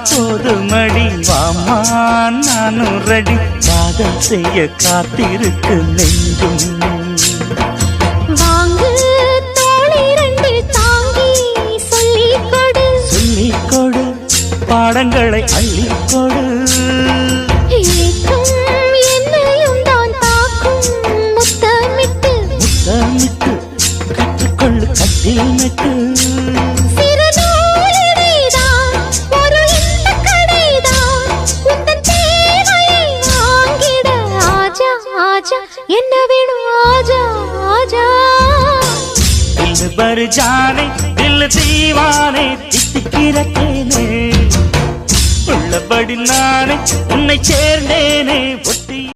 போதுமடி வாமா நானும் ரெடி காதல் செய்ய காத்திருக்கு நெஞ்சும் வாங்கு தோளை ரெண்டு தாங்கி சொல்லிக்கொடு சொல்லிக்கொடு பாடங்களை அள்ளிக்கொடு ஏக்கம் என்னையும் தான் தாக்கும் முத்தமிட்டு முத்தமிட்டு கற்றுக்கொள்ளு கட்டில் நட்டு என்ன வேணும் ஆஜா ஆஜா दिल भर जाने दिल दीवाने தித்திக்கிறேனே உள்ளபடி நானே உன்னை சேர்ந்தேனே